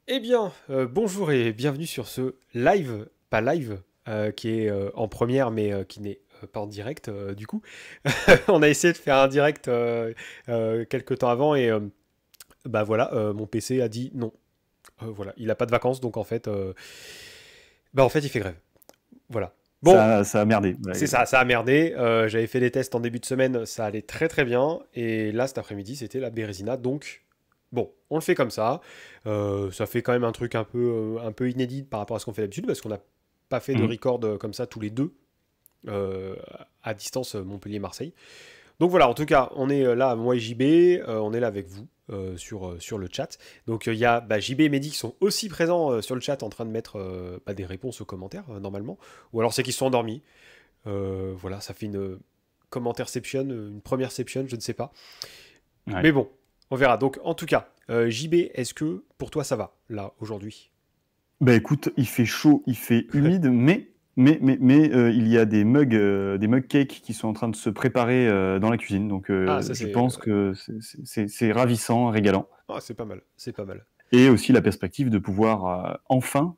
Eh bien, bonjour et bienvenue sur ce live, pas live, qui est en première mais qui n'est pas en direct du coup. On a essayé de faire un direct quelques temps avant et bah voilà, mon PC a dit non. Voilà, il a pas de vacances donc en fait il fait grève. Voilà. Bon, Ça a merdé. c'est ça, ça a merdé. J'avais fait des tests en début de semaine, ça allait très très bien et là cet après-midi c'était la Bérésina donc. Bon, on le fait comme ça. Ça fait quand même un truc un peu inédit par rapport à ce qu'on fait d'habitude, parce qu'on n'a pas fait de Mhm. record comme ça tous les deux, euh, à distance Montpellier-Marseille. Donc voilà, en tout cas, on est là, moi et JB, on est là avec vous sur le chat. Donc il y a JB et Mehdi qui sont aussi présents sur le chat en train de mettre des réponses aux commentaires, normalement. Ou alors c'est qu'ils sont endormis. Voilà, ça fait une commentaire-ception, une première-ception, je ne sais pas. Ouais. Mais bon, on verra. Donc, en tout cas, JB, est-ce que pour toi ça va, là, aujourd'hui? Bah écoute, il fait chaud, il fait humide, mais il y a des mug cakes qui sont en train de se préparer dans la cuisine. Donc Ah, ça je c'est. pense que c'est ravissant, régalant. Ah, c'est pas mal, c'est pas mal. Et aussi la perspective de pouvoir enfin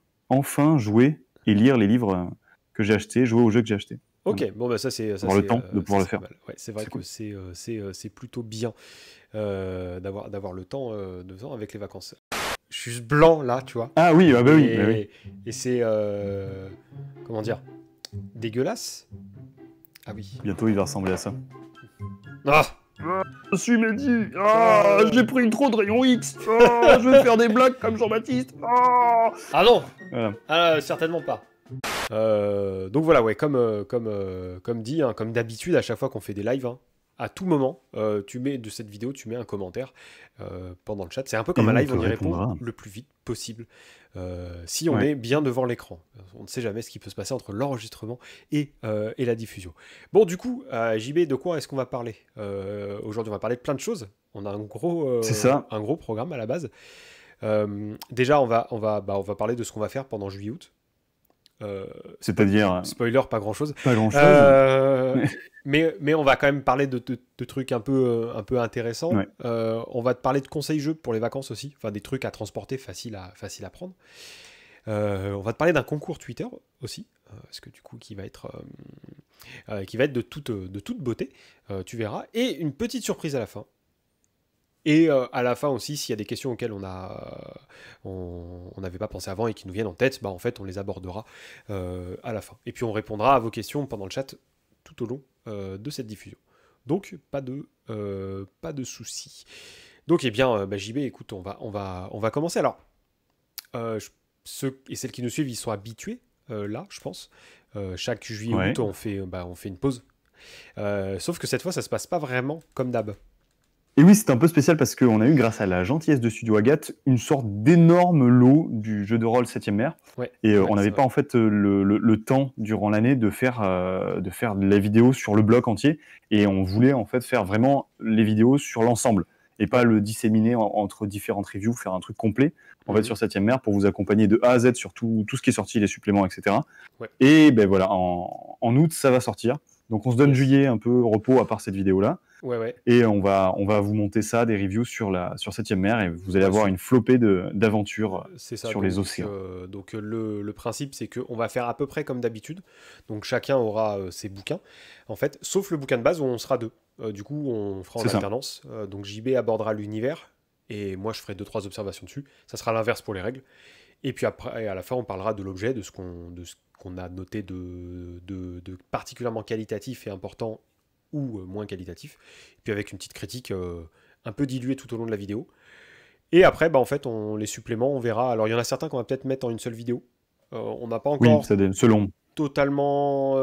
jouer et lire les livres que j'ai achetés, jouer aux jeux que j'ai achetés. Voilà. Ok, bon, bah Avoir le temps de ça pouvoir le c'est pas faire. mal. Ouais, c'est vrai C'est que cool. c'est plutôt bien d'avoir le temps avec les vacances. Je suis juste blanc là, tu vois. Ah oui, ah bah oui, bah oui. Et c'est. Comment dire? Dégueulasse? Ah oui. Bientôt il va ressembler à ça. Ah! Je suis Mehdi. Ah, j'ai pris trop de rayon X. Ah, je vais faire des blagues comme Jean-Baptiste. Ah. Ah non! Voilà. Ah, certainement pas. Donc voilà, ouais, comme dit, hein, comme d'habitude, à chaque fois qu'on fait des lives, hein, à tout moment, tu mets de cette vidéo, tu mets un commentaire pendant le chat. C'est un peu comme Et un on live, te on y répond répondra. le plus vite possible. Si on Ouais. est bien devant l'écran. On ne sait jamais ce qui peut se passer entre l'enregistrement et la diffusion. Bon, du coup, JB, de quoi est-ce qu'on va parler aujourd'hui? On va parler de plein de choses. On a C'est ça. un gros programme à la base. Déjà, on va parler de ce qu'on va faire pendant juillet-août. C'est-à-dire Spoiler, pas grand-chose. pas grand-chose. Euh, mais on va quand même parler de trucs un peu intéressants. Ouais. On va te parler de conseils jeux pour les vacances aussi. Enfin, des trucs à transporter, facile à prendre. On va te parler d'un concours Twitter aussi. Parce que du coup, qui va être de toute beauté. Tu verras. Et une petite surprise à la fin. Et à la fin aussi, s'il y a des questions auxquelles on n'avait pas pensé avant et qui nous viennent en tête, en fait, on les abordera à la fin. Et puis on répondra à vos questions pendant le chat tout au long de cette diffusion. Donc pas de soucis. Donc eh bien, JB, écoute, on va commencer. Alors, ceux et celles qui nous suivent, ils sont habitués là, je pense. Chaque juillet-août, Ouais. on fait une pause. Sauf que cette fois, ça se passe pas vraiment comme d'hab. Et oui, c'est un peu spécial parce qu'on a eu, grâce à la gentillesse de Studio Agathe, une sorte d'énorme lot du jeu de rôle 7ème mer. Ouais, Et ouais, on c'est n'avait vrai. pas en fait le temps durant l'année de faire la vidéo sur le bloc entier. Et on voulait en fait faire vraiment les vidéos sur l'ensemble et pas Ouais. le disséminer entre différentes reviews, faire un truc complet en fait Mhm. sur 7ème mer pour vous accompagner de A à Z sur tout ce qui est sorti, les suppléments, etc. Ouais. Et ben voilà, en août, ça va sortir. Donc on se donne Yes. juillet un peu repos à part cette vidéo-là. Ouais, ouais. Et on va vous monter ça, des reviews sur 7ème mer, et vous allez Ouais, avoir une flopée d'aventures c'est ça. sur les océans. Le principe, c'est qu'on va faire à peu près comme d'habitude. Donc chacun aura ses bouquins, en fait, sauf le bouquin de base où on sera deux. Du coup, on fera en C'est ça. alternance. Donc JB abordera l'univers et moi je ferai deux trois observations dessus. Ça sera l'inverse pour les règles. Et puis après, à la fin, on parlera de l'objet, de ce qu'on a noté de particulièrement qualitatif et important ou moins qualitatif. Et puis avec une petite critique un peu diluée tout au long de la vidéo. Et après, en fait, les suppléments, on verra. Alors, il y en a certains qu'on va peut-être mettre en une seule vidéo. On n'a pas Oui, encore selon. totalement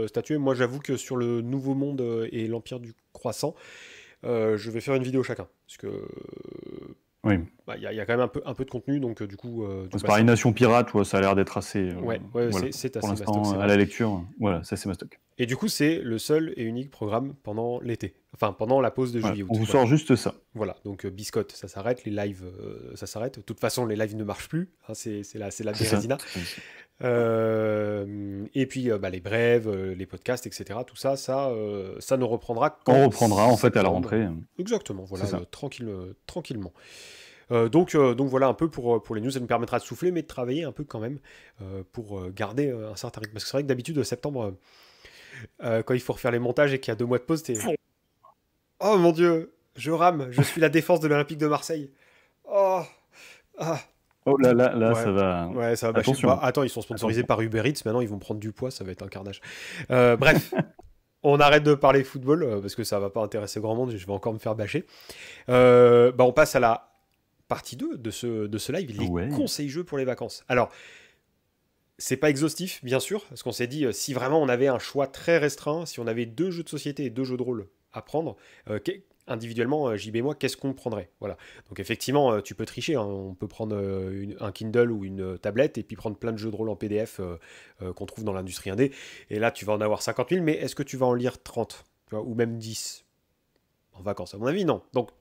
statué. Moi, j'avoue que sur le Nouveau Monde et l'Empire du Croissant, je vais faire une vidéo chacun. Parce que Oui. y a quand même un peu de contenu, donc C'est pareil, Nation Pirate, ouais, ça a l'air d'être assez. ouais, ouais, Voilà. c'est Pour assez mastoc, c'est l'instant, à vrai. la lecture, voilà, ça c'est ma stock. Et du coup, c'est le seul et unique programme pendant l'été. Enfin, pendant la pause de Voilà. On juillet-août. vous Voilà. sort juste ça. Voilà, donc Biscotte, ça s'arrête, les lives, ça s'arrête. De toute façon, les lives ne marchent plus, hein, c'est la C'est ça. Bérésina. Et puis les brèves, les podcasts, etc. Tout ça, ça ne reprendra On qu'en reprendra en fait à la septembre. rentrée. Exactement, C'est voilà, ça. tranquillement. Donc voilà un peu pour les news, ça nous permettra de souffler, mais de travailler un peu quand même pour garder un certain rythme. Parce que c'est vrai que d'habitude, septembre, quand il faut refaire les montages et qu'il y a 2 mois de pause, t'es... Oh mon Dieu, je rame, je suis la défense de l'Olympique de Marseille. Oh, ah, Oh là, ouais. ça va. Ouais, ça va bâcher. Attention. Bah, attends, ils sont sponsorisés Attention. par Uber Eats, maintenant ils vont prendre du poids, ça va être un carnage. Bref, on arrête de parler football parce que ça va pas intéresser grand monde, je vais encore me faire bâcher. On passe à la partie 2 de ce live, les Ouais. conseils jeux pour les vacances. Alors, c'est pas exhaustif, bien sûr, parce qu'on s'est dit, si vraiment on avait un choix très restreint, si on avait 2 jeux de société et 2 jeux de rôle à prendre, individuellement, JB et moi, qu'est-ce qu'on prendrait? Voilà. Donc effectivement, tu peux tricher, hein. On peut prendre un Kindle ou une tablette et puis prendre plein de jeux de rôle en PDF qu'on trouve dans l'industrie indé. Et là, tu vas en avoir 50 000, mais est-ce que tu vas en lire 30, tu vois, ou même 10 en vacances? À mon avis, non. Donc,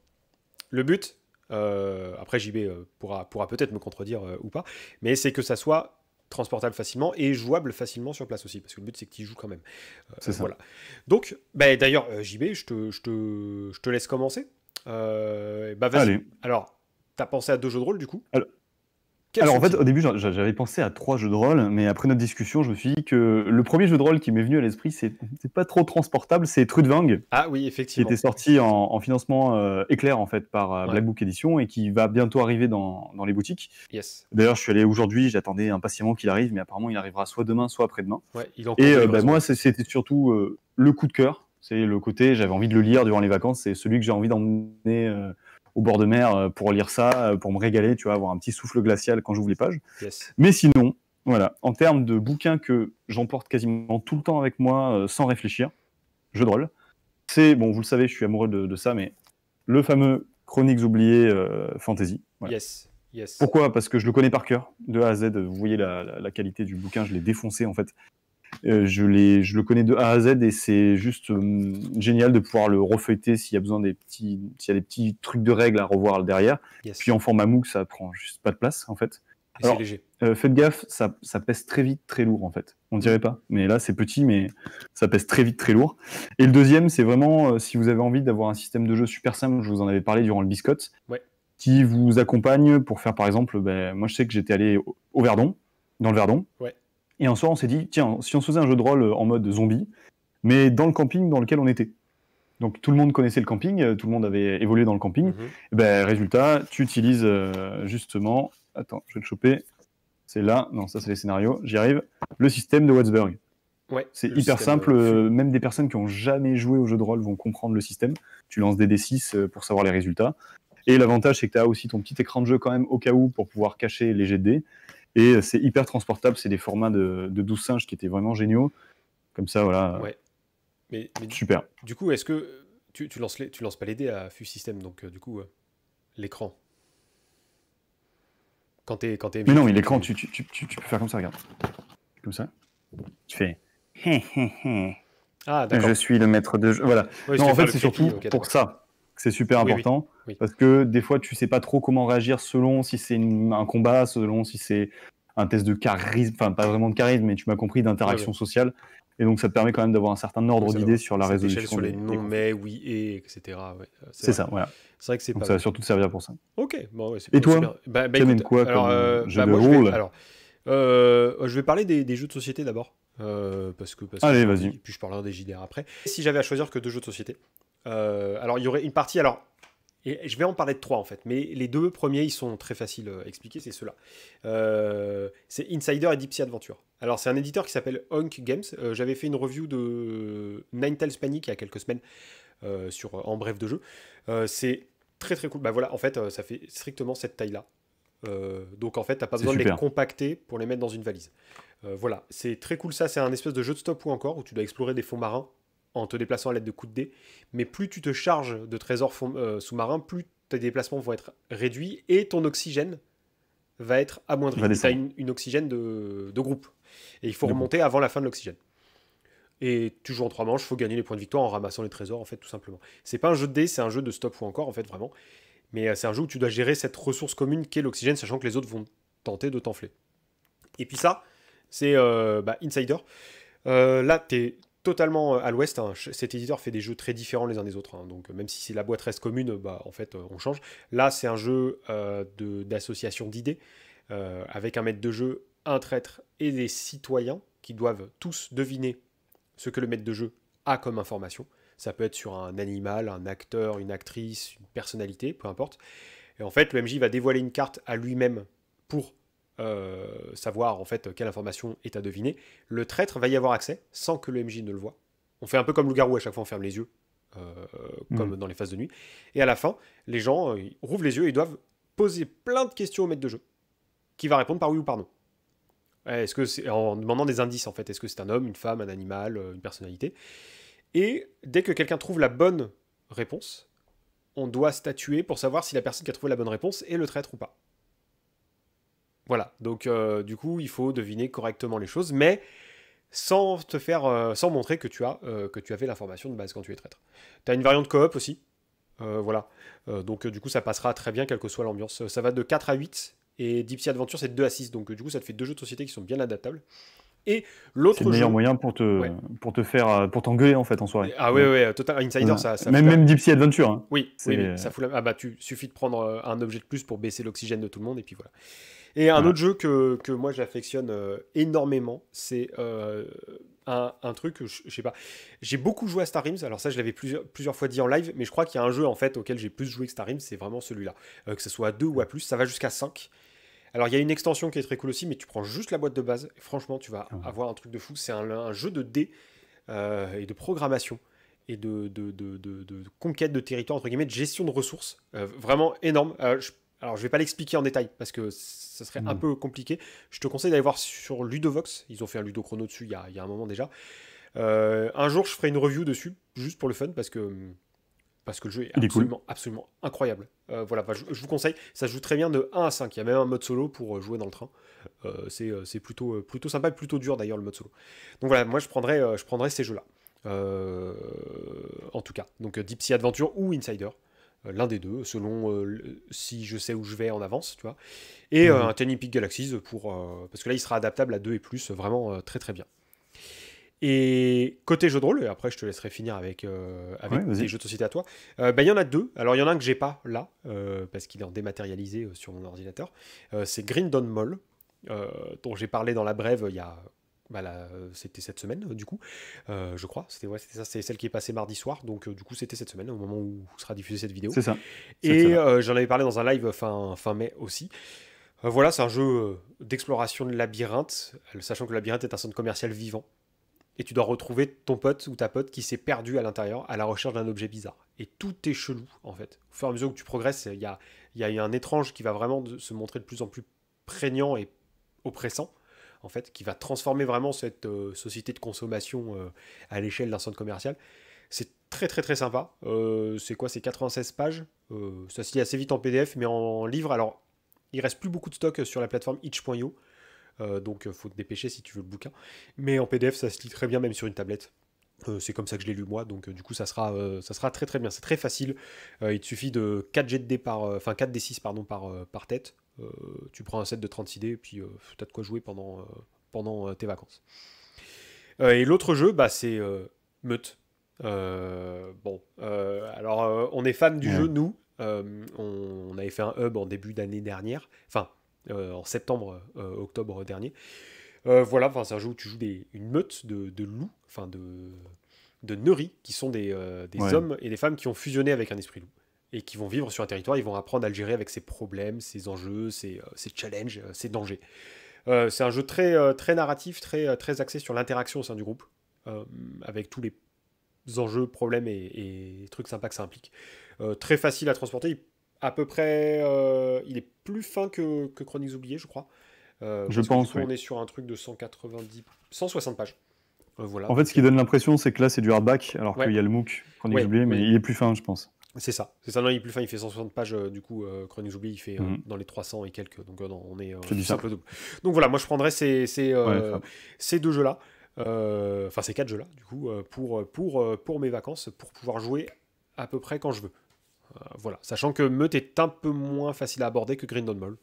le but, après JB pourra peut-être me contredire ou pas, mais c'est que ça soit transportable facilement et jouable facilement sur place aussi, parce que le but c'est que tu y joues quand même. C'est ça. Voilà. Donc, d'ailleurs, JB, je te laisse commencer. Vas-y. Allez. Alors, t'as pensé à 2 jeux de rôle du coup? Quels Alors en fait, sont-ils? au début, j'avais pensé à 3 jeux de rôle, mais après notre discussion, je me suis dit que le premier jeu de rôle qui m'est venu à l'esprit, c'est pas trop transportable, c'est Trudvang, Ah oui, qui effectivement. était sorti en financement éclair en fait par Ouais. Black Book Edition et qui va bientôt arriver dans les boutiques. Yes. D'ailleurs, je suis allé aujourd'hui, j'attendais impatiemment qu'il arrive, mais apparemment il arrivera soit demain, soit après-demain. Ouais, il en Et cours de moi, livraison. c'était surtout le coup de cœur. C'est le côté, j'avais envie de le lire durant les vacances, c'est celui que j'ai envie d'emmener au bord de mer pour lire ça, pour me régaler, tu vois, avoir un petit souffle glacial quand j'ouvre les pages. Yes. Mais sinon, voilà, en termes de bouquins que j'emporte quasiment tout le temps avec moi sans réfléchir, jeu de rôle, c'est, bon, vous le savez, je suis amoureux de ça, mais le fameux Chroniques oubliées Fantasy. Voilà. Yes. Yes. Pourquoi? Parce que je le connais par cœur, de A à Z. Vous voyez la qualité du bouquin, je l'ai défoncé en fait. Je le connais de A à Z et c'est juste génial de pouvoir le refeuilleter s'il y a besoin s'il y a des petits trucs de règles à revoir derrière. Yes. Puis en format MOOC, ça prend juste pas de place en fait. Et c'est léger. Faites gaffe, ça pèse très vite, très lourd en fait. On dirait pas, mais là c'est petit, mais ça pèse très vite, très lourd. Et le deuxième, c'est vraiment si vous avez envie d'avoir un système de jeu super simple, je vous en avais parlé durant le Biscotte, qui vous accompagne pour faire par exemple, moi je sais que j'étais allé au Verdon, dans le Verdon, et un soir on s'est dit, tiens, si on se faisait un jeu de rôle en mode zombie, mais dans le camping dans lequel on était. Donc tout le monde connaissait le camping, tout le monde avait évolué dans le camping. Résultat, tu utilises justement, attends, je vais le choper. C'est là, non, ça c'est les scénarios, j'y arrive. Le système de Watsburg. Ouais, c'est hyper simple, même des personnes qui n'ont jamais joué au jeu de rôle vont comprendre le système. Tu lances des D6 pour savoir les résultats. Et l'avantage, c'est que tu as aussi ton petit écran de jeu quand même au cas où pour pouvoir cacher les jets de dés. Et c'est hyper transportable, c'est des formats de 12 singes qui étaient vraiment géniaux. Comme ça, voilà. Ouais. Mais super. Du coup, est-ce que tu lances pas les dés à FU System, donc du coup, l'écran. Quand t'es mais non, mais l'écran, tu peux faire comme ça, regarde. Comme ça. Tu fais. Ah, d'accord. Je suis le maître de jeu. Voilà. Oui, non, en fait, c'est surtout pour ça que c'est super important. Oui. Parce que des fois, tu sais pas trop comment réagir selon si c'est un combat, selon si c'est un test de charisme, enfin, pas vraiment de charisme, mais tu m'as compris, d'interaction sociale. Et donc, ça te permet quand même d'avoir un certain ordre d'idées sur la résolution. Sur les non, mais, oui, et, etc. Ouais, c'est ça, voilà. C'est vrai que c'est donc pas. Ça va surtout te servir pour ça. Ok, bon, ouais, c'est et toi, t'amènes quoi comme jeu de rôle? Je vais parler des jeux de société d'abord. Parce que allez, vas-y. Puis je parlerai des JDR après. Si j'avais à choisir que 2 jeux de société, alors il y aurait une partie. Alors, et je vais en parler de 3 en fait, mais les 2 premiers ils sont très faciles à expliquer, c'est ceux-là. C'est Insider et Deep Sea Adventure. Alors c'est un éditeur qui s'appelle Honk Games. J'avais fait une review de Ninetales Panic il y a quelques semaines sur En bref de jeu. C'est très très cool. Bah voilà, en fait ça fait strictement cette taille-là. Donc en fait t'as pas besoin de les compacter pour les mettre dans une valise. Voilà, c'est très cool ça, c'est un espèce de jeu de stop ou encore où tu dois explorer des fonds marins en te déplaçant à l'aide de coups de dés, mais plus tu te charges de trésors sous-marins, plus tes déplacements vont être réduits et ton oxygène va être amoindri. Tu as une oxygène de groupe, et il faut remonter avant la fin de l'oxygène. Et tu joues en 3 manches, il faut gagner les points de victoire en ramassant les trésors, en fait, tout simplement. C'est pas un jeu de dés, c'est un jeu de stop ou encore, en fait, vraiment. Mais c'est un jeu où tu dois gérer cette ressource commune qu'est l'oxygène, sachant que les autres vont tenter de t'enfler. Et puis ça, c'est Insider. Là, t'es totalement à l'ouest. Hein. Cet éditeur fait des jeux très différents les uns des autres. Hein. Donc même si la boîte reste commune, bah, en fait, on change. Là, c'est un jeu d'association d'idées, avec un maître de jeu, un traître et des citoyens qui doivent tous deviner ce que le maître de jeu a comme information. Ça peut être sur un animal, un acteur, une actrice, une personnalité, peu importe. Et en fait, le MJ va dévoiler une carte à lui-même pour savoir en fait quelle information est à deviner. Le traître va y avoir accès sans que le MJ ne le voie. On fait un peu comme loup-garou, à chaque fois on ferme les yeux, comme dans les phases de nuit. Et à la fin, les gens ils rouvrent les yeux et doivent poser plein de questions au maître de jeu, qui va répondre par oui ou par non. Est-ce que c'est en demandant des indices en fait, est-ce que c'est un homme, une femme, un animal, une personnalité. Et dès que quelqu'un trouve la bonne réponse, on doit statuer pour savoir si la personne qui a trouvé la bonne réponse est le traître ou pas. Voilà, donc du coup, il faut deviner correctement les choses, mais sans te faire, sans montrer que tu as fait l'information de base quand tu es traître. Tu as une variante coop aussi, voilà. Donc du coup, ça passera très bien, quelle que soit l'ambiance. Ça va de 4 à 8, et Deep Sea Adventure, c'est de 2 à 6, donc du coup, ça te fait 2 jeux de société qui sont bien adaptables. Et l'autre C'est le meilleur moyen pour t'engueuler en fait en soirée. Ah ouais, Total Insider, ça même Deep Sea Adventure. Hein. Oui, ça fout la... Ah bah, suffit de prendre un objet de plus pour baisser l'oxygène de tout le monde, et puis voilà. Et un autre jeu que moi j'affectionne énormément, c'est un truc que je sais pas. J'ai beaucoup joué à Star Realms, alors ça je l'avais plusieurs fois dit en live, mais je crois qu'il y a un jeu en fait auquel j'ai plus joué que Star Realms, c'est vraiment celui-là. Que ce soit à 2 ou à plus, ça va jusqu'à 5. Alors il y a une extension qui est très cool aussi, mais tu prends juste la boîte de base, et franchement tu vas avoir un truc de fou. C'est un jeu de dés et de programmation et de conquête de territoire, entre guillemets, de gestion de ressources. Vraiment énorme. Alors, je vais pas l'expliquer en détail parce que ça serait un peu compliqué. Je te conseille d'aller voir sur Ludovox. Ils ont fait un Ludo Chrono dessus il y a un moment déjà. Un jour, je ferai une review dessus, juste pour le fun, parce que le jeu est absolument incroyable. Voilà, je vous conseille. Ça se joue très bien de 1 à 5. Il y a même un mode solo pour jouer dans le train. C'est plutôt sympa et plutôt dur d'ailleurs, le mode solo. Donc voilà, moi, je prendrais ces jeux-là. En tout cas. Donc Deep Sea Adventure ou Insider. L'un des deux, selon si je sais où je vais en avance, tu vois. Et un Tiny Epic Galaxies, parce que là, il sera adaptable à 2 et plus, vraiment très très bien. Et côté jeu de rôle, et après je te laisserai finir avec tes jeux de société à toi, il y en a 2. Alors il y en a un que j'ai pas là, parce qu'il est en dématérialisé sur mon ordinateur. C'est Green Dawn Mall, dont j'ai parlé dans la brève il y a... c'était cette semaine du coup, je crois, c'était ça, c'est celle qui est passée mardi soir, donc du coup c'était cette semaine au moment où sera diffusée cette vidéo. C'est ça. Et j'en avais parlé dans un live fin mai aussi. Voilà, c'est un jeu d'exploration de labyrinthe, sachant que le labyrinthe est un centre commercial vivant, et tu dois retrouver ton pote ou ta pote qui s'est perdu à l'intérieur à la recherche d'un objet bizarre. Et tout est chelou en fait. Au fur et à mesure que tu progresses, il y a un étrange qui va vraiment se montrer de plus en plus prégnant et oppressant, en fait, qui va transformer vraiment cette société de consommation à l'échelle d'un centre commercial. C'est très très très sympa. C'est quoi, c'est 96 pages. Ça se lit assez vite en PDF, mais en livre, alors il reste plus beaucoup de stock sur la plateforme itch.io, donc faut te dépêcher si tu veux le bouquin. Mais en PDF, ça se lit très bien, même sur une tablette. C'est comme ça que je l'ai lu moi, donc du coup ça sera très très bien. C'est très facile. Il te suffit de 4 jets de dés 4d6 pardon, par tête. Tu prends un set de 36 dés et puis tu as de quoi jouer pendant tes vacances. Et l'autre jeu, c'est Meute. Alors on est fan du jeu, nous. On avait fait un hub en début d'année dernière, en septembre, octobre dernier. Voilà, c'est un jeu où tu joues une meute de loups, de neuris, qui sont des hommes et des femmes qui ont fusionné avec un esprit loup et qui vont vivre sur un territoire. Ils vont apprendre à le gérer avec ses problèmes, ses enjeux, ses challenges, ses dangers. C'est un jeu très, très narratif, très, très axé sur l'interaction au sein du groupe, avec tous les enjeux, problèmes et trucs sympas que ça implique. Très facile à transporter. À peu près, il est plus fin que Chroniques oubliées, je crois. Je pense, on est sur un truc de 160 pages. Voilà, en fait, ce qui donne l'impression, c'est que là, c'est du hardback, alors qu'il y a le MOOC, Chroniques oubliées, mais il est plus fin, je pense. C'est ça, non, il est plus fin, il fait 160 pages, du coup, Chroniques oubliées, il fait dans les 300 et quelques, donc on est simple double. Donc voilà, moi je prendrais ces 2 jeux-là, ces 4 jeux-là, du coup, pour mes vacances, pour pouvoir jouer à peu près quand je veux. Voilà, sachant que Meute est un peu moins facile à aborder que Green Dawn Mall.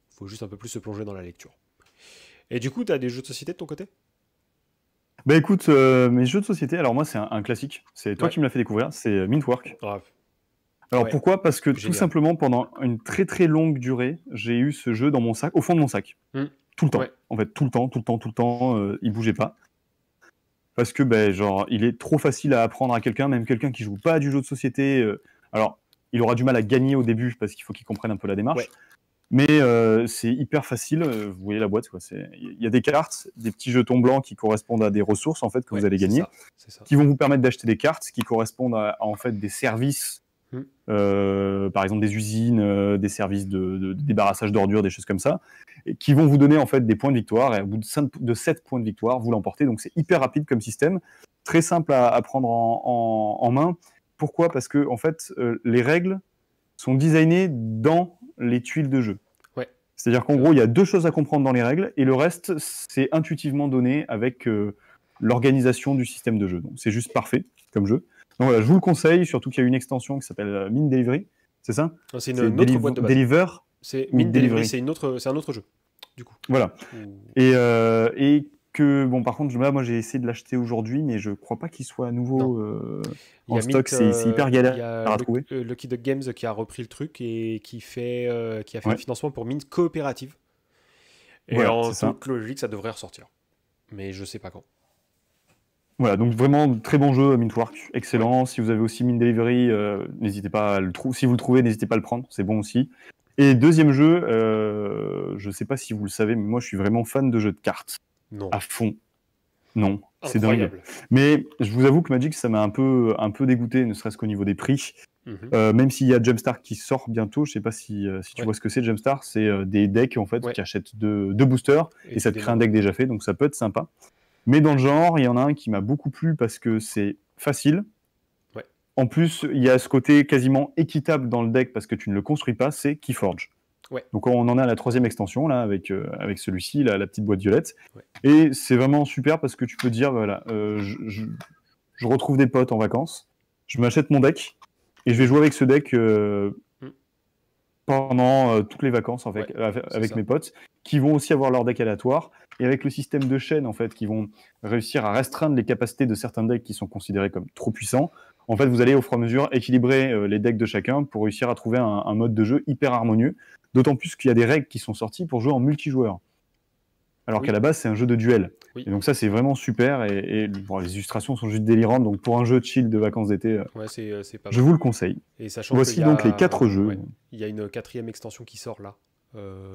Faut juste un peu plus se plonger dans la lecture. Et du coup, t'as des jeux de société de ton côté ? Bah écoute, mes jeux de société, alors moi c'est un classique, c'est toi Ouais. qui me l'as fait découvrir, c'est Mintwork. Ah, Alors ouais, pourquoi? Parce que tout génial. simplement pendant une très très longue durée, j'ai eu ce jeu dans mon sac, au fond de mon sac, Hmm. tout le temps. Ouais, En fait, tout le temps, tout le temps, tout le temps, il bougeait pas. Parce que ben genre il est trop facile à apprendre à quelqu'un, même quelqu'un qui joue pas à du jeu de société. Alors il aura du mal à gagner au début parce qu'il faut qu'il comprenne un peu la ouais, démarche. Mais c'est hyper facile. Vous voyez la boîte, quoi. Il y a des cartes, des petits jetons blancs qui correspondent à des ressources en fait que ouais, vous allez c'est gagner, ça, c'est ça. qui vont vous permettre d'acheter des cartes qui correspondent à, en fait des services, Hmm. par exemple des usines, des services de débarrassage d'ordures, des choses comme ça, et qui vont vous donner en fait des points de victoire. Et au bout de 7 points de victoire, vous l'emportez. Donc c'est hyper rapide comme système, très simple à prendre en main. Pourquoi? Parce que en fait, les règles sont designées dans les tuiles de jeu. Ouais, C'est-à-dire qu'en tout à gros, fait. il y a 2 choses à comprendre dans les règles, et le reste, c'est intuitivement donné avec l'organisation du système de jeu. Donc c'est juste parfait comme jeu. Donc voilà, je vous le conseille, surtout qu'il y a une extension qui s'appelle Mine Delivery, c'est ça? Non, c'est C'est une autre boîte de base. Deliver C'est ou Mint Delivery, Delivery. c'est un autre jeu, du coup. Voilà. Ou- Et que, bon, par contre, là, moi j'ai essayé de l'acheter aujourd'hui, mais je crois pas qu'il soit à Non. nouveau Il y en a stock, Mint, c'est hyper il y galère a à trouver. Lucky Duck Games qui a repris le truc et qui a fait un Ouais, financement pour Mint coopérative. Et voilà, en c'est ça. toute logique, ça devrait ressortir. Mais je sais pas quand. Voilà, donc vraiment très bon jeu, Mintwork, Ouais. excellent. Si vous avez aussi Mint Delivery, n'hésitez pas à le trouver. Si vous le trouvez, n'hésitez pas à le prendre, c'est bon aussi. Et deuxième jeu, je sais pas si vous le savez, mais moi je suis vraiment fan de jeux de cartes, Non. à fond. Non, c'est dingue. Incroyable. Mais je vous avoue que Magic, ça m'a un peu dégoûté, ne serait-ce qu'au niveau des prix. Mhm. Même s'il y a Jumpstart qui sort bientôt, je sais pas si tu Ouais. vois ce que c'est Jumpstart, c'est des decks en fait Ouais. qui achètent deux boosters Et et tu ça te crée un démarres. deck déjà fait, donc ça peut être sympa. Mais dans le genre, il y en a un qui m'a beaucoup plu parce que c'est facile. Ouais. En plus, il y a ce côté quasiment équitable dans le deck parce que tu ne le construis pas, c'est Keyforge. Ouais. Donc on en est à la 3e extension là avec celui-ci, la petite boîte violette. Ouais. Et c'est vraiment super parce que tu peux dire voilà, je retrouve des potes en vacances, je m'achète mon deck et je vais jouer avec ce deck Mm. pendant toutes les vacances Ouais. C'est avec ça. mes potes, qui vont aussi avoir leur deck aléatoire, et avec le système de chaîne en fait, qui vont réussir à restreindre les capacités de certains decks qui sont considérés comme trop puissants. En fait, vous allez au fur et à mesure équilibrer les decks de chacun pour réussir à trouver un mode de jeu hyper harmonieux. D'autant plus qu'il y a des règles qui sont sorties pour jouer en multijoueur. Alors qu'à Oui. la base, c'est un jeu de duel. Oui. Et donc ça, c'est vraiment super. Et bon, les illustrations sont juste délirantes. Donc pour un jeu chill de vacances d'été, Ouais, c'est pas je mal. vous le conseille. Et sachant qu'il Voici y donc les 4 a, jeux. ouais, il y a une 4e extension qui sort là.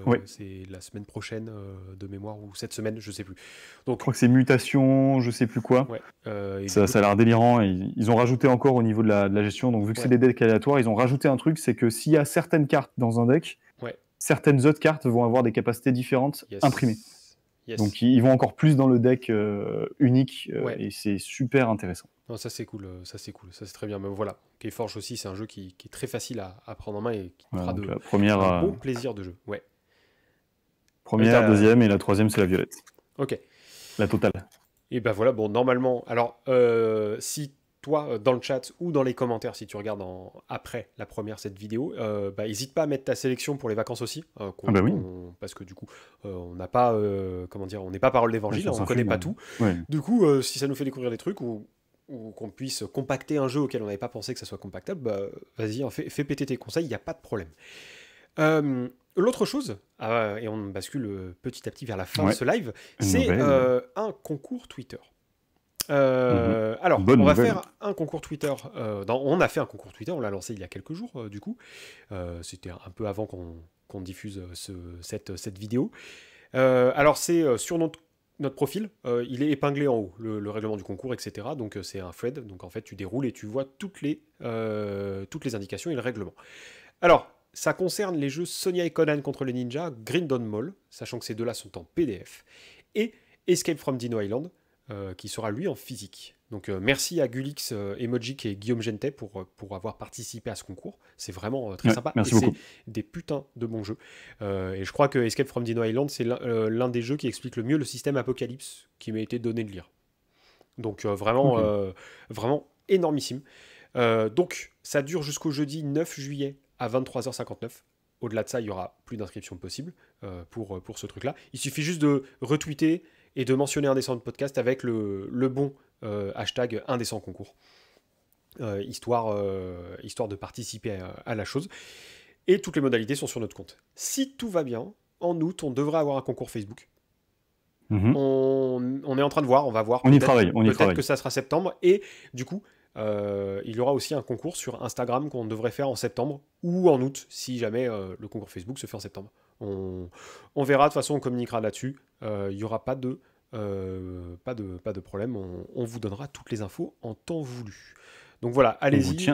Ouais. C'est la semaine prochaine de mémoire ou cette semaine, je sais plus. Je Donc, crois que c'est Mutation, je sais plus quoi. ouais. Et du Ça, coup, ça a l'air délirant. Et ils ont rajouté encore au niveau de la gestion. Donc vu que c'est ouais, des decks aléatoires, ils ont rajouté un truc, c'est que s'il y a certaines cartes dans un deck, ouais, certaines autres cartes vont avoir des capacités différentes imprimées. yes, yes, Donc ils vont encore plus dans le deck unique ouais. et c'est super intéressant. Non, ça c'est cool, ça c'est cool, ça c'est très bien. Mais voilà, Keyforge aussi, c'est un jeu qui est très facile à prendre en main et qui te Voilà, fera donc la première, un bon plaisir de jeu. Ouais. première, deuxième et la troisième, c'est la violette. Ok. La totale. Et ben voilà, bon, normalement, alors, si toi, dans le chat ou dans les commentaires, si tu regardes après la première, cette vidéo, bah, n'hésite pas à mettre ta sélection pour les vacances aussi, Ah bah oui. parce que du coup, on n'a pas, comment dire, on n'est pas parole d'évangile, on ne connaît pas tout. Ouais. Du coup, si ça nous fait découvrir des trucs ou qu'on puisse compacter un jeu auquel on n'avait pas pensé que ça soit compactable, bah, vas-y, fais péter tes conseils, il n'y a pas de problème. L'autre chose, et on bascule petit à petit vers la fin de ce live, c'est un concours Twitter. Alors, bonne on va nouvelle. faire un concours Twitter. On a fait un concours Twitter, on l'a lancé il y a quelques jours, du coup. C'était un peu avant qu'on diffuse cette vidéo. Alors, c'est sur notre profil, il est épinglé en haut, le règlement du concours, etc. Donc, c'est un thread. Donc, en fait, tu déroules et tu vois toutes les indications et le règlement. Alors, ça concerne les jeux Sonia et Conan contre les ninjas, Green Dawn Mall, sachant que ces deux-là sont en PDF, et Escape from Dino Island, qui sera lui en physique. Donc merci à Gulix, Emojic et Guillaume Gentet pour avoir participé à ce concours. C'est vraiment très sympa. Merci et beaucoup. c'est des putains de bons jeux. Et je crois que Escape from Dino Island, c'est l'un des jeux qui explique le mieux le système Apocalypse qui m'a été donné de lire. Donc vraiment énormissime. Donc ça dure jusqu'au jeudi 9 juillet à 23h59. Au-delà de ça, il n'y aura plus d'inscription possible pour ce truc-là. Il suffit juste de retweeter et de mentionner Indécent Podcast avec le bon hashtag Indécent Concours. Histoire de participer à la chose. Et toutes les modalités sont sur notre compte. Si tout va bien, en août, on devrait avoir un concours Facebook. On est en train de voir, on va voir. On y travaille. Peut-être que ça sera septembre. Et du coup, il y aura aussi un concours sur Instagram qu'on devrait faire en septembre ou en août, si jamais le concours Facebook se fait en septembre. On verra, de toute façon, on communiquera là-dessus. Il n'y aura pas de problème. On vous donnera toutes les infos en temps voulu. Donc voilà, allez-y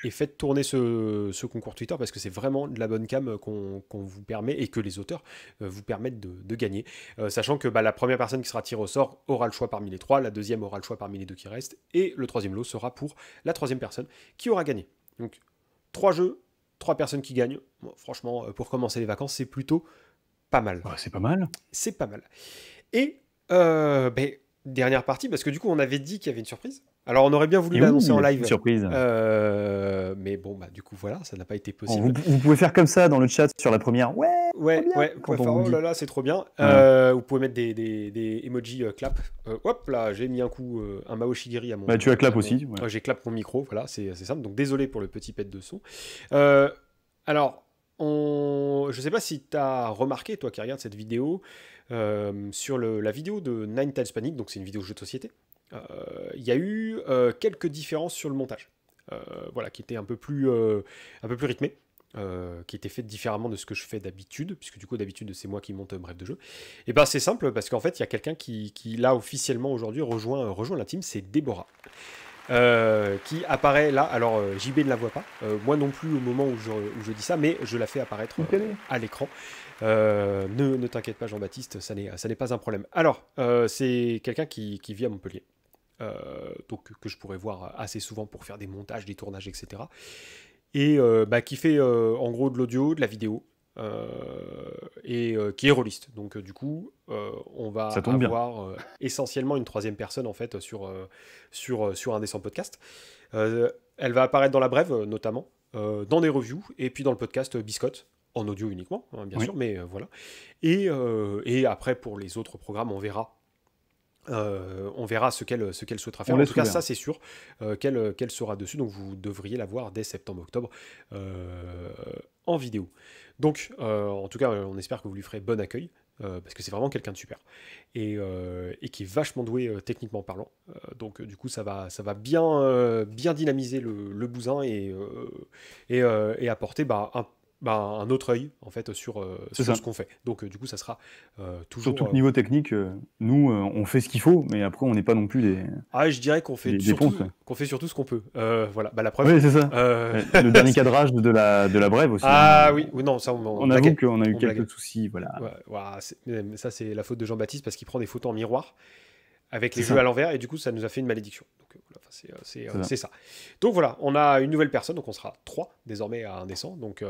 et faites tourner ce concours Twitter parce que c'est vraiment de la bonne cam qu'on vous permet et que les auteurs vous permettent de gagner. Sachant que la première personne qui sera tirée au sort aura le choix parmi les 3, la deuxième aura le choix parmi les 2 qui restent et le troisième lot sera pour la troisième personne qui aura gagné. Donc 3 jeux, 3 personnes qui gagnent. Bon, franchement, pour commencer les vacances, c'est plutôt pas mal. Ouais, c'est pas mal. C'est pas mal. Et dernière partie, parce que du coup on avait dit qu'il y avait une surprise. Alors on aurait bien voulu l'annoncer en live. Une surprise. Mais bon, du coup voilà, ça n'a pas été possible. Vous pouvez faire comme ça dans le chat sur la première. Ouais. Vous pouvez faire, oh là là, c'est trop bien. Vous pouvez mettre des emojis clap. Hop là, j'ai mis un Maoshigiri à mon. Tu as clap aussi. Ouais. J'ai clap mon micro, voilà, c'est simple. Donc désolé pour le petit pet de son. Alors, je sais pas si tu as remarqué, toi qui regardes cette vidéo, sur la vidéo de Nine Tails Panic, donc c'est une vidéo jeu de société. Il y a eu quelques différences sur le montage, qui était un peu plus rythmé, qui était fait différemment de ce que je fais d'habitude, puisque du coup d'habitude c'est moi qui monte Bref de jeu. Et c'est simple parce qu'en fait il y a quelqu'un qui là officiellement aujourd'hui rejoint la team, c'est Déborah. Qui apparaît là, alors JB ne la voit pas, moi non plus au moment où je dis ça, mais je la fais apparaître à l'écran. Ne t'inquiète pas Jean-Baptiste, ça n'est pas un problème. Alors, c'est quelqu'un qui vit à Montpellier, donc que je pourrais voir assez souvent pour faire des montages, des tournages, etc. Et qui fait en gros de l'audio, de la vidéo, et qui est rôliste. Donc du coup, on va avoir essentiellement une troisième personne en fait sur Indécent Podcast. Elle va apparaître dans la brève notamment, dans des reviews, et puis dans le podcast Biscotte, en audio uniquement, hein, bien sûr, mais voilà. Et après, pour les autres programmes, on verra ce qu'elle souhaitera faire. En tout cas, ça c'est sûr qu'elle sera dessus, donc vous devriez la voir dès septembre-octobre en vidéo. Donc, en tout cas, on espère que vous lui ferez bon accueil, parce que c'est vraiment quelqu'un de super, et qui est vachement doué techniquement parlant. Donc, du coup, ça va bien dynamiser le bousin et apporter un autre œil en fait sur ce qu'on fait. Donc du coup ça sera toujours... Surtout niveau technique, nous on fait ce qu'il faut, mais après on n'est pas non plus des... je dirais qu'on fait surtout ce qu'on peut. Voilà, la preuve. Oui, c'est ça. Le dernier cadrage de la brève aussi. Oui, non, ça on avoue qu'on a eu quelques soucis, voilà. Ça c'est la faute de Jean-Baptiste parce qu'il prend des photos en miroir avec les jeux à l'envers, et du coup ça nous a fait une malédiction. Donc c'est ça. Donc voilà, on a une nouvelle personne, donc on sera 3 désormais à Indécent, donc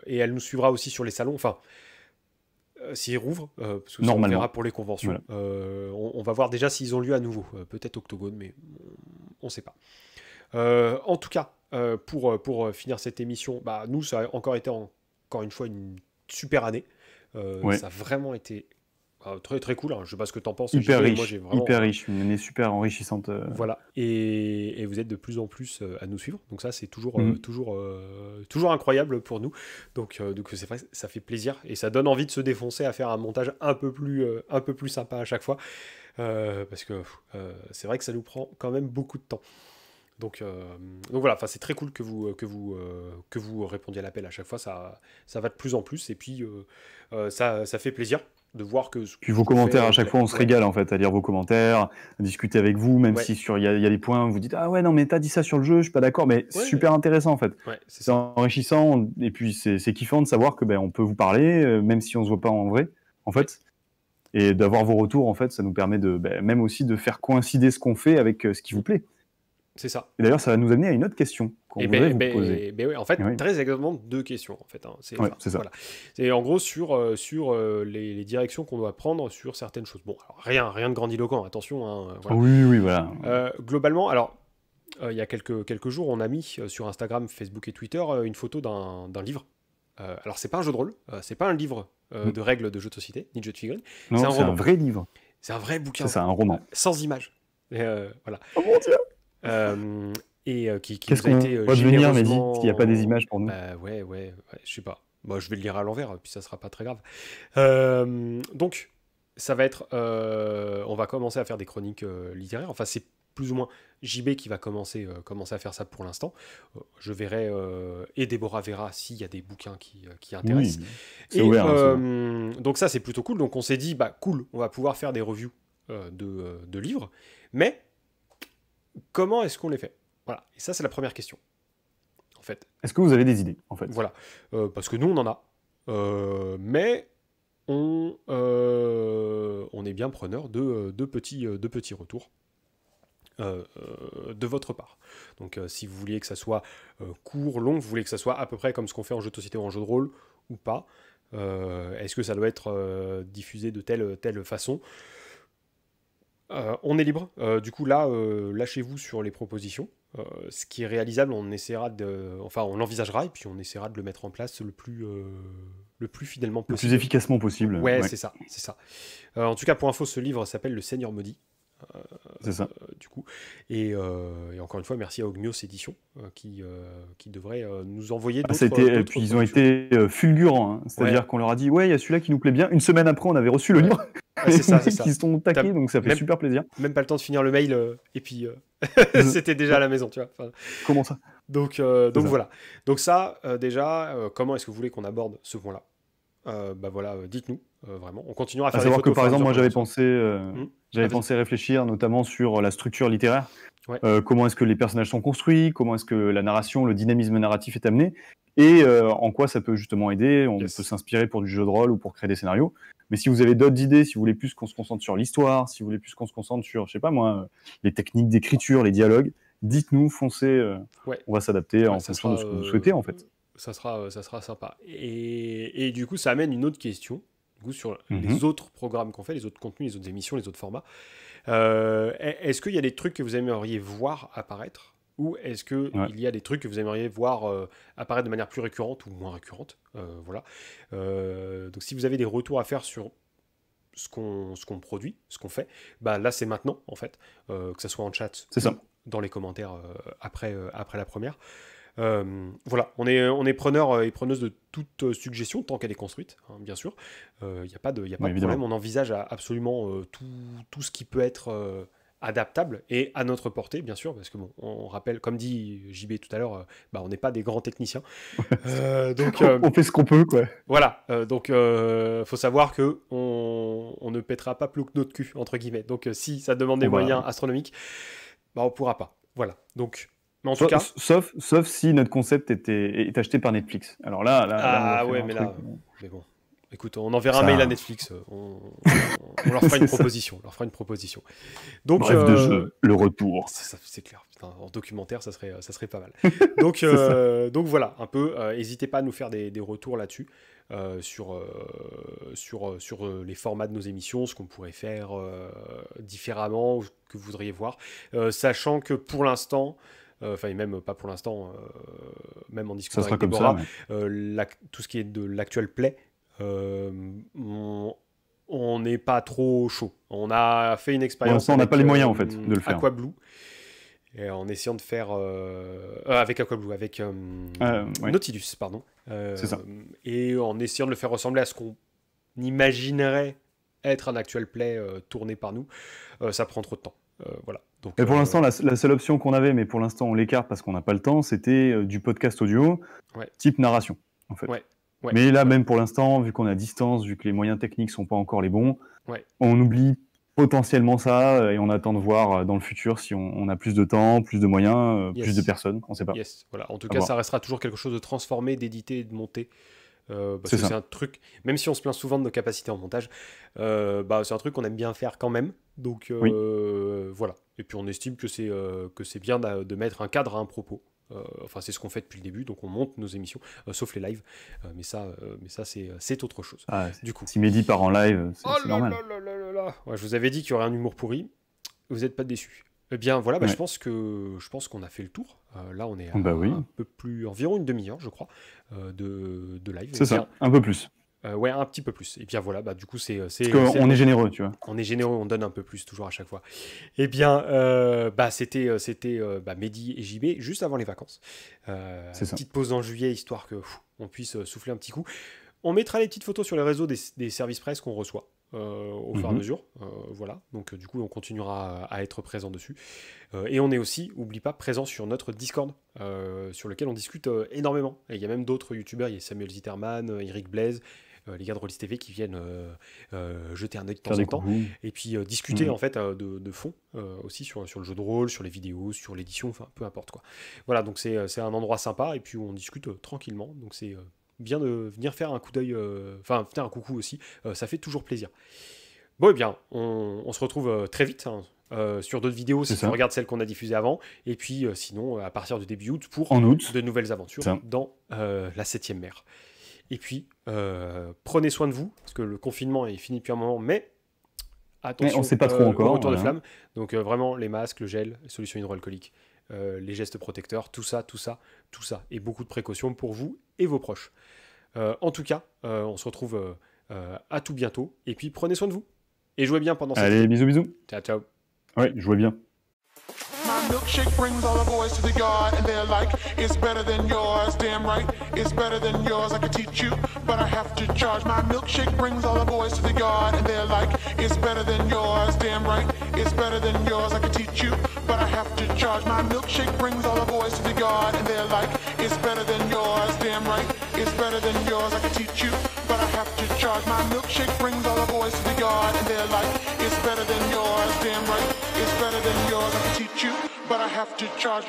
et elle nous suivra aussi sur les salons, enfin s'ils rouvrent, parce que ça, on verra pour les conventions. Voilà. On va voir déjà s'ils ont lieu à nouveau, peut-être Octogone, mais on sait pas. En tout cas, pour finir cette émission, nous ça a encore été encore une fois une super année. Ça a vraiment été très très cool, hein. Je sais pas ce que t'en penses. Hyper riche, une année super enrichissante. Voilà, et vous êtes de plus en plus à nous suivre, donc ça c'est toujours incroyable pour nous. Donc c'est vrai, ça fait plaisir et ça donne envie de se défoncer à faire un montage un peu plus sympa à chaque fois, parce que c'est vrai que ça nous prend quand même beaucoup de temps. Donc voilà, c'est très cool que vous répondiez à l'appel à chaque fois, ça va de plus en plus, et puis ça fait plaisir de voir que... Puis vos commentaires, à chaque fois, on se régale, en fait, à lire vos commentaires, à discuter avec vous, même si il y a des points, vous dites « Ah ouais, non, mais t'as dit ça sur le jeu, je suis pas d'accord », mais c'est super intéressant, en fait. C'est enrichissant, et puis c'est kiffant de savoir que on peut vous parler, même si on se voit pas en vrai, en fait. Et d'avoir vos retours, en fait, ça nous permet même aussi de faire coïncider ce qu'on fait avec ce qui vous plaît. C'est ça. Et d'ailleurs, ça va nous amener à une autre question qu'on voudrait vous poser. Oui, en fait, très exactement 2 questions. En fait, hein. C'est ça. Voilà. C'est en gros sur les directions qu'on doit prendre sur certaines choses. Bon, alors, rien de grandiloquent, attention. Hein, voilà. Oui, voilà. Globalement, alors, il y a quelques jours, on a mis sur Instagram, Facebook et Twitter une photo d'un livre. Alors, c'est pas un jeu de rôle, c'est pas un livre de règles de jeu de société, ni de jeu de figurines. Non, c'est un vrai livre. C'est un vrai bouquin. C'est ça, un roman. Sans images. Voilà. Oh mon Dieu! Qui Qu'est-ce nous a qu'on été va devenir, Mehdi, généreusement... s'il n'y a pas des images pour nous? Bah ouais, je sais pas. Moi, je vais le lire à l'envers, puis ça sera pas très grave. Donc, ça va être... on va commencer à faire des chroniques littéraires. Enfin, c'est plus ou moins JB qui va commencer à faire ça pour l'instant. Je verrai, et Déborah verra s'il y a des bouquins qui intéressent. Oui, c'est ouvert. Donc ça, c'est plutôt cool. Donc on s'est dit, bah cool, on va pouvoir faire des reviews de livres. Mais comment est-ce qu'on les fait? Voilà. Et ça, c'est la première question. En fait. Est-ce que vous avez des idées, en fait? Voilà. Parce que nous, on en a. Mais on est bien preneur de petits retours de votre part. Donc si vous vouliez que ça soit court, long, vous voulez que ça soit à peu près comme ce qu'on fait en jeu de société ou en jeu de rôle, ou pas. Est-ce que ça doit être diffusé de telle façon? On est libre. Du coup, là, lâchez-vous sur les propositions. Ce qui est réalisable, on essaiera on l'envisagera et puis on essaiera de le mettre en place le plus fidèlement Le possible. plus efficacement possible. Ouais. C'est ça. En tout cas, pour info, ce livre s'appelle Le Seigneur maudit. C'est ça. Du coup. Et encore une fois, merci à Ogmios Éditions qui devrait nous envoyer d'autres. Puis ils ont été fulgurants. Hein. C'est-à-dire qu'on leur a dit, ouais, il y a celui-là qui nous plaît bien. Une semaine après, on avait reçu le livre. C'est ça. Ils se sont taqués, donc ça fait super plaisir. Même pas le temps de finir le mail, et puis c'était déjà à la maison, tu vois. Enfin, comment ça? Donc voilà. Donc ça, déjà, comment est-ce que vous voulez qu'on aborde ce point-là? Bah voilà, dites-nous, vraiment. On continuera à faire des savoir photos. Que par exemple, moi j'avais pensé réfléchir notamment sur la structure littéraire. Ouais. Comment est-ce que les personnages sont construits, comment est-ce que la narration, le dynamisme narratif est amené, et en quoi ça peut justement aider. On peut s'inspirer pour du jeu de rôle ou pour créer des scénarios. Mais si vous avez d'autres idées, si vous voulez plus qu'on se concentre sur l'histoire, si vous voulez plus qu'on se concentre sur, je sais pas moi, les techniques d'écriture, les dialogues, dites-nous, foncez. On va s'adapter en fonction de ce que vous souhaitez en fait. Ça sera sympa. Et du coup, ça amène une autre question. Du coup, sur les autres programmes qu'on fait, les autres contenus, les autres émissions, les autres formats. Est-ce qu'il y a des trucs que vous aimeriez voir apparaître? Ou est-ce qu'il y a des trucs que vous aimeriez voir apparaître de manière plus récurrente ou moins récurrente? Voilà. Donc si vous avez des retours à faire sur ce qu'on produit, ce qu'on fait, bah là c'est maintenant en fait, que ça soit en chat ou dans les commentaires après la première. Voilà, on est preneur et preneuse de toute suggestion tant qu'elle est construite, hein, bien sûr. Il n'y a pas de problème, on envisage absolument tout ce qui peut être adaptable et à notre portée, bien sûr, parce que bon, on rappelle, comme dit JB tout à l'heure, on n'est pas des grands techniciens. Donc, on fait ce qu'on peut, quoi. Voilà, donc faut savoir que on ne pètera pas plus que notre cul, entre guillemets. Donc si ça demande des moyens astronomiques, on pourra pas. Voilà, donc... Mais en tout cas... Sauf si notre concept est acheté par Netflix. Alors là mais bon. Écoute, on enverra un mail à Netflix. On leur fera une proposition. Donc, bref de jeu, le retour. C'est clair. Putain, en documentaire, ça serait pas mal. Donc, donc voilà, un peu. N'hésitez pas à nous faire des retours là-dessus. Sur les formats de nos émissions, ce qu'on pourrait faire différemment, que vous voudriez voir. Sachant que pour l'instant... Enfin, même pas pour l'instant, même en discutant avec Déborah, tout ce qui est de l'actuel play, on n'est pas trop chaud. On a fait une expérience. On n'a pas les moyens en fait de le faire. Aquablue, et en essayant de faire avec Aquablue, avec Nautilus, pardon. C'est ça. Et en essayant de le faire ressembler à ce qu'on imaginerait être un actuel play tourné par nous, ça prend trop de temps. Voilà. Donc, et pour l'instant, la seule option qu'on avait, mais pour l'instant on l'écarte parce qu'on n'a pas le temps, c'était du podcast audio type narration, en fait. Mais là, même pour l'instant, vu qu'on est à distance, vu que les moyens techniques sont pas encore les bons, on oublie potentiellement ça et on attend de voir dans le futur si on a plus de temps, plus de moyens, plus de personnes, on sait pas. Voilà. En tout cas, ça restera toujours quelque chose de transformé, d'édité et de monté. Parce que c'est un truc, même si on se plaint souvent de nos capacités en montage, c'est un truc qu'on aime bien faire quand même. Donc voilà. Et puis on estime que c'est bien de mettre un cadre à un propos. Enfin, c'est ce qu'on fait depuis le début, donc on monte nos émissions, sauf les lives. Mais ça c'est autre chose. Du coup, si Mehdi part en live, c'est normal. Je vous avais dit qu'il y aurait un humour pourri. Vous n'êtes pas déçus. Eh bien voilà, je pense qu'on a fait le tour. Là, on est à un peu plus, environ une demi-heure, je crois, de live. C'est ça, un peu plus. Ouais, un petit peu plus. Et bien voilà, bah, du coup, Parce qu'on est généreux, tu vois. on est généreux, on donne un peu plus toujours à chaque fois. Eh bien, bah, c'était Mehdi et JB juste avant les vacances. C'est ça. Petite pause en juillet, histoire que on puisse souffler un petit coup. On mettra les petites photos sur les réseaux des services presse qu'on reçoit au fur et à mesure. Voilà, donc du coup, on continuera à être présent dessus. Et on est aussi, oublie pas, présent sur notre Discord, sur lequel on discute énormément. Et il y a même d'autres youtubeurs, il y a Samuel Zitterman, Eric Blaise, les gars de Rollis TV qui viennent jeter un œil de temps en temps. Et puis discuter en fait de fond aussi sur le jeu de rôle, sur les vidéos, sur l'édition, enfin peu importe quoi. Voilà, donc c'est un endroit sympa et puis où on discute tranquillement. Donc c'est bien de venir faire un coup d'œil, enfin faire un coucou aussi, ça fait toujours plaisir. Bon, eh bien, on se retrouve très vite hein, sur d'autres vidéos si tu regardes celles qu'on a diffusées avant. Et puis, sinon, à partir du début août, pour de nouvelles aventures dans la 7e mer. Et puis, prenez soin de vous, parce que le confinement est fini depuis un moment, mais attention on sait pas trop encore, au retour de flamme. Donc, vraiment, les masques, le gel, les solutions hydroalcooliques, les gestes protecteurs, tout ça, et beaucoup de précautions pour vous et vos proches. En tout cas, on se retrouve à tout bientôt, et puis prenez soin de vous. Et jouez bien pendant cette Allez, bisous. Ciao, ciao. Ouais, jouez bien. My milkshake brings all the boys to the yard, and they're like, it's better than yours, damn right, it's better than yours, I could teach you, but I have to charge. My milkshake brings all the boys to the yard, and they're like, it's better than yours, damn right, it's better than yours, I could teach you, but I have to charge. My milkshake brings all the boys to the yard, and they're like, it's better than yours, damn right, it's better than yours, I could teach you, but I have to charge. My milkshake brings all the boys to the yard, and they're like, it's better than yours, damn right, it's better than yours, I could teach you, but I have to charge.